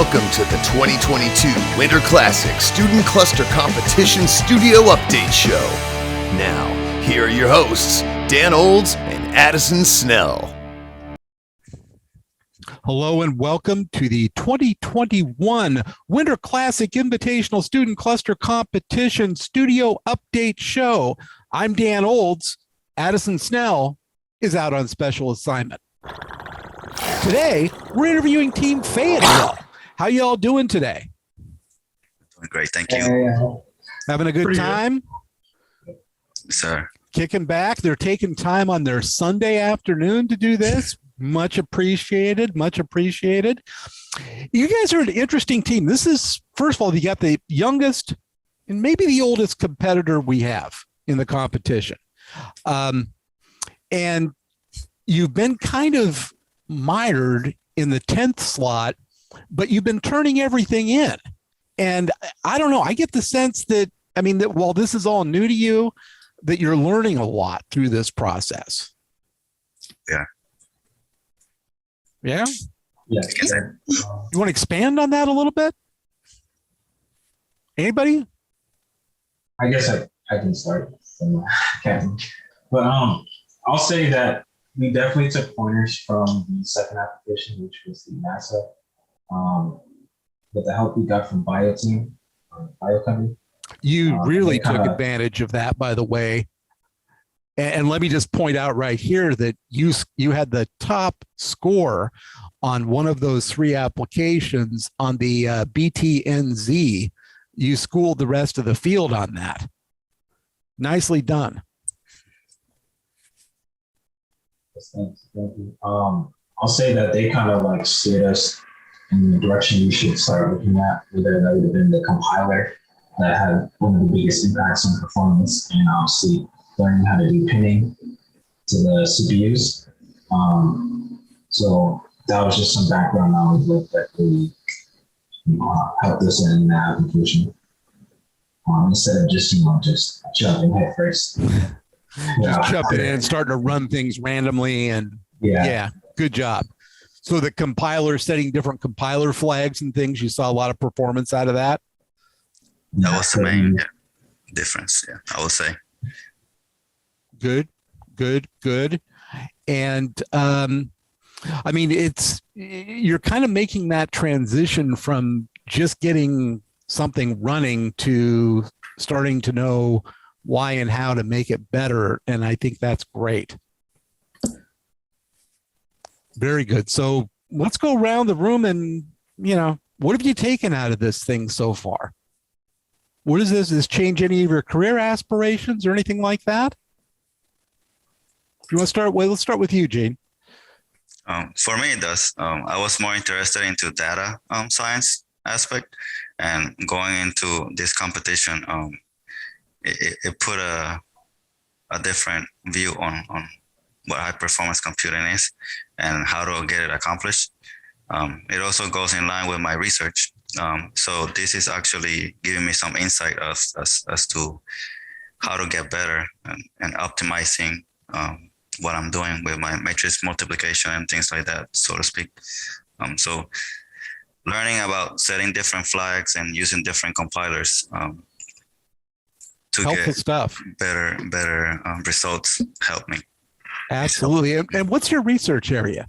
Welcome to the 2022 Winter Classic Student Cluster Competition Studio Update Show. Now, here are your hosts, Dan Olds and Addison Snell. Hello and welcome to the 2021 Winter Classic Invitational Student Cluster Competition Studio Update Show. I'm Dan Olds. Addison Snell is out on special assignment. Today, we're interviewing Team Fayetteville. How y'all doing today? Doing great, thank you. Having a good time? Yes, sir. Kicking back. They're taking time on their Sunday afternoon to do this. Much appreciated. Much appreciated. You guys are an interesting team. This is, first of all, you got the youngest and maybe the oldest competitor we have in the competition. And you've been kind of mired in the 10th slot, but you've been turning everything in. And I don't know, I get the sense that, that while this is all new to you, that you're learning a lot through this process. Yeah. Yeah? Yeah. You want to expand on that a little bit? Anybody? I guess I can start from Captain. But I'll say that we definitely took pointers from the second application, which was the NASA. With the help we got from bio team, biochemistry. You really took advantage of that, by the way. And let me just point out right here that you had the top score on one of those three applications on the BTNZ. You schooled the rest of the field on that. Nicely done. Thank you. I'll say that they kind of steered us in the direction we should start looking at, whether that would have been the compiler that had one of the biggest impacts on performance, and obviously learning how to do pinning to the CPUs. So that was just some background knowledge that really helped us in that application. Instead of just jumping head first. Just jumping in, starting to run things randomly, and yeah, good job. So the compiler, setting different compiler flags and things, you saw a lot of performance out of that? That was the main difference, I would say. Good. And you're kind of making that transition from just getting something running to starting to know why and how to make it better. And I think that's great. Very good. So let's go around the room and, what have you taken out of this thing so far? What does this change any of your career aspirations or anything like that? If you want to start with, let's start with you, Gene. For me, it does. I was more interested into data science aspect, and going into this competition, it put a different view on what high performance computing is and how to get it accomplished. It also goes in line with my research. So this is actually giving me some insight as to how to get better and optimizing what I'm doing with my matrix multiplication and things like that, so to speak. So learning about setting different flags and using different compilers to helpful get stuff. better results help me. Absolutely. And what's your research area?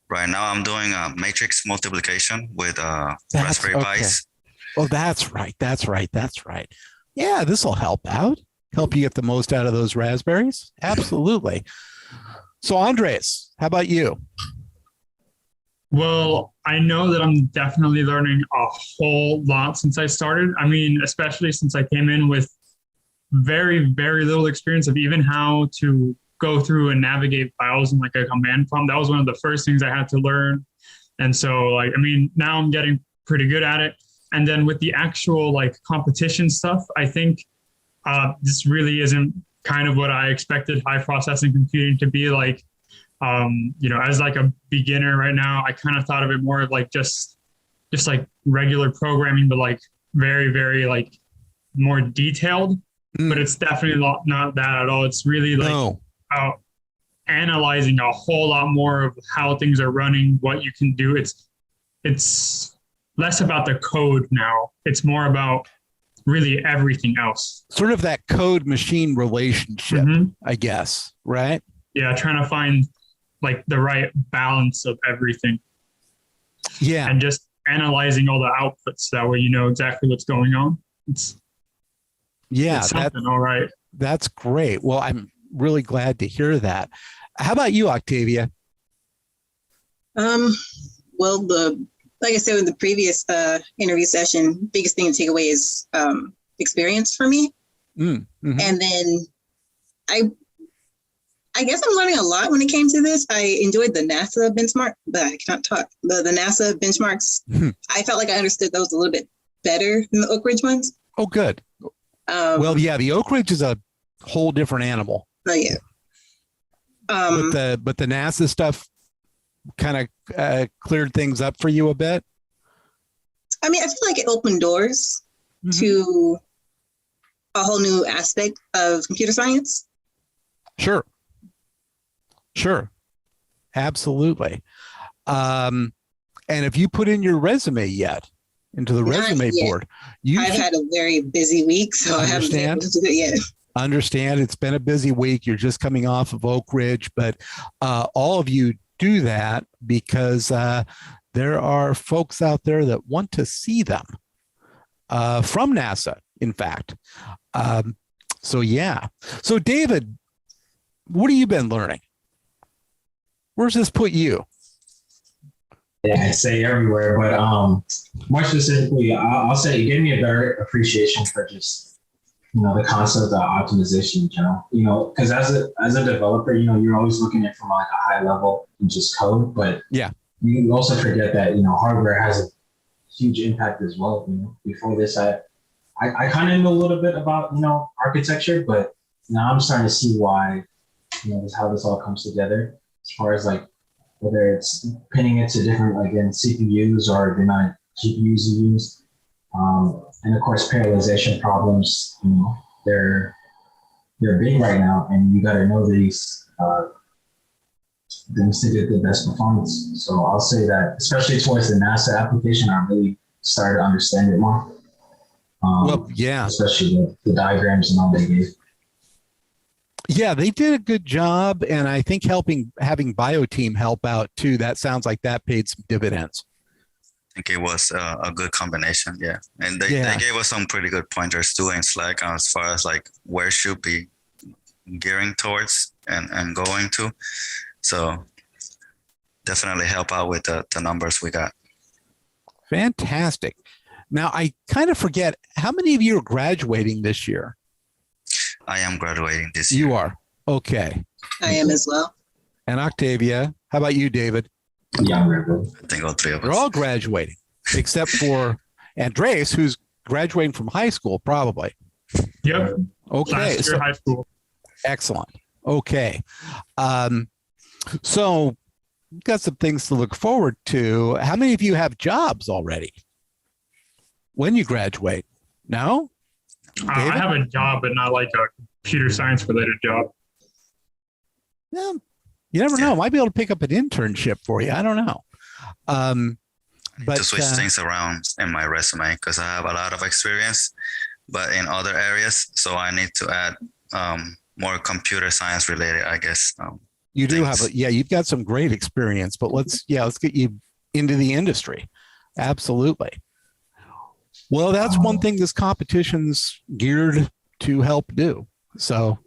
Right now, I'm doing matrix multiplication with Raspberry Pis. Oh, that's right. Yeah, this will help you get the most out of those raspberries. Absolutely. So, Andres, how about you? Well, I know that I'm definitely learning a whole lot since I started. Especially since I came in with very, very little experience of even how to go through and navigate files in a command prompt. That was one of the first things I had to learn. And so now I'm getting pretty good at it. And then with the actual competition stuff, I think this really isn't kind of what I expected high processing computing to be like. As a beginner right now, I kind of thought of it more of just regular programming, but very, very more detailed. But it's definitely not that at all. It's really about analyzing a whole lot more of how things are running, what you can do. It's it's less about the code now. It's more about really everything else. Sort of that code machine relationship, I guess, right? Yeah, trying to find like the right balance of everything. Yeah. And just analyzing all the outputs. That way you know exactly what's going on. It's something, all right. That's great. Well, I'm really glad to hear that. How about you, Octavia? Well, like I said in the previous interview session, biggest thing to take away is experience for me. Mm-hmm. And then I guess I'm learning a lot when it came to this. I enjoyed the NASA benchmark, but I cannot talk. The NASA benchmarks, I felt like I understood those a little bit better than the Oak Ridge ones. Oh, good. Well, yeah, the Oak Ridge is a whole different animal. Oh, yeah. But the NASA stuff kind of cleared things up for you a bit. I mean, I feel like it opened doors to a whole new aspect of computer science. Sure. Absolutely. And if you put in your resume yet into the resume board, I've had a very busy week, so I haven't been able to do it yet. Understand it's been a busy week. You're just coming off of Oak Ridge, but all of you do that because there are folks out there that want to see them from NASA, in fact. So David, what have you been learning? Where's this put you? Yeah, I'd say everywhere, but more specifically, I'll say it gave me a better appreciation for just, the concept of optimization in general, because as a developer, you're always looking at it from like a high level and just code, but you also forget that, hardware has a huge impact as well. Before this, I kind of knew a little bit about, architecture, but now I'm starting to see why, how this all comes together as far as like, whether it's pinning it to different, again, CPUs or the amount of GPUs you use. And of course, parallelization problems, they're big right now, and you got to know these things to get the best performance. So I'll say that, especially towards the NASA application, I really started to understand it more. Especially the diagrams and all they gave. Yeah, they did a good job, and I think having BioTeam help out too. That sounds like that paid some dividends. I think it was a good combination, yeah. And they gave us some pretty good pointers too in Slack as far as like where should be gearing towards and going to. So definitely help out with the numbers we got. Fantastic. Now I kind of forget, how many of you are graduating this year? I am graduating this year. You are? Okay. I am as well. And Octavia, how about you, David? Yeah, I think all three of us. We're all graduating, except for Andres, who's graduating from high school, probably. Yep. Okay. Last year high school. Excellent. Okay. So we've got some things to look forward to. How many of you have jobs already when you graduate? No? I have a job, but not like a computer science related job. Yeah, you never know. Might be able to pick up an internship for you. I don't know. But to switch things around in my resume because I have a lot of experience, but in other areas. So I need to add more computer science related, I guess. You do have you've got some great experience, but let's get you into the industry. Absolutely. Well, that's one thing this competition's geared to help do. So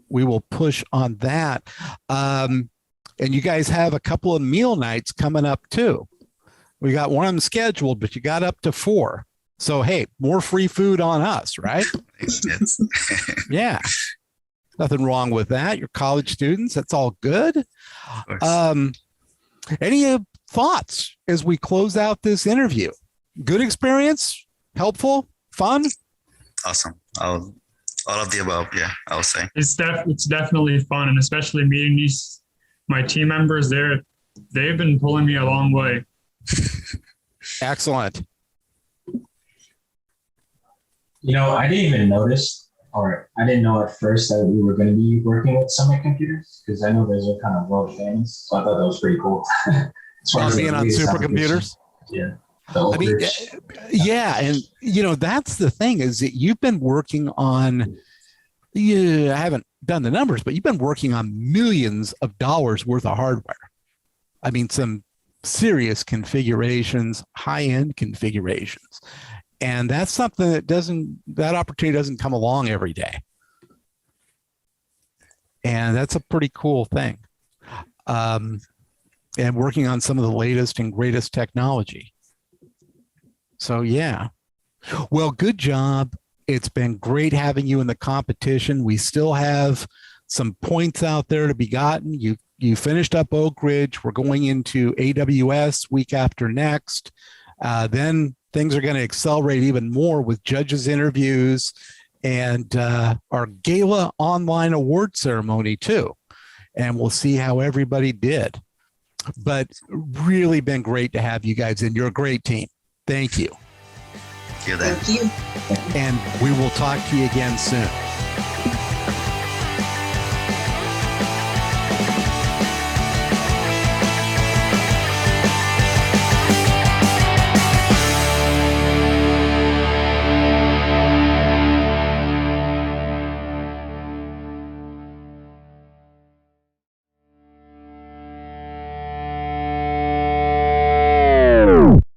we will push on that. And you guys have a couple of meal nights coming up too. We got one of them scheduled, but you got up to 4. So, hey, more free food on us, right? Yes. Yeah. Nothing wrong with that. You're college students. That's all good. Any thoughts as we close out this interview? Good experience? Helpful? Fun? Awesome. All of the above. Yeah, I would say. It's definitely fun, and especially meeting my team members there. They've been pulling me a long way. Excellent. I didn't even notice, or I didn't know at first that we were going to be working with Summit Computers, because I know those are kind of world famous. So I thought that was pretty cool. Being on supercomputers? Yeah. I mean, yeah. And, you know, that's the thing is that you've been working on, I haven't done the numbers, but you've been working on millions of dollars worth of hardware. I mean, some serious configurations, high-end configurations. And that's something that opportunity doesn't come along every day. And that's a pretty cool thing. And working on some of the latest and greatest technology. So, yeah. Well, good job. It's been great having you in the competition. We still have some points out there to be gotten. You finished up Oak Ridge. We're going into AWS week after next. Then things are going to accelerate even more with judges' interviews and our gala online award ceremony too. And we'll see how everybody did. But really been great to have you guys in. You're a great team. Thank you. Thank you. Thank you. And we will talk to you again soon.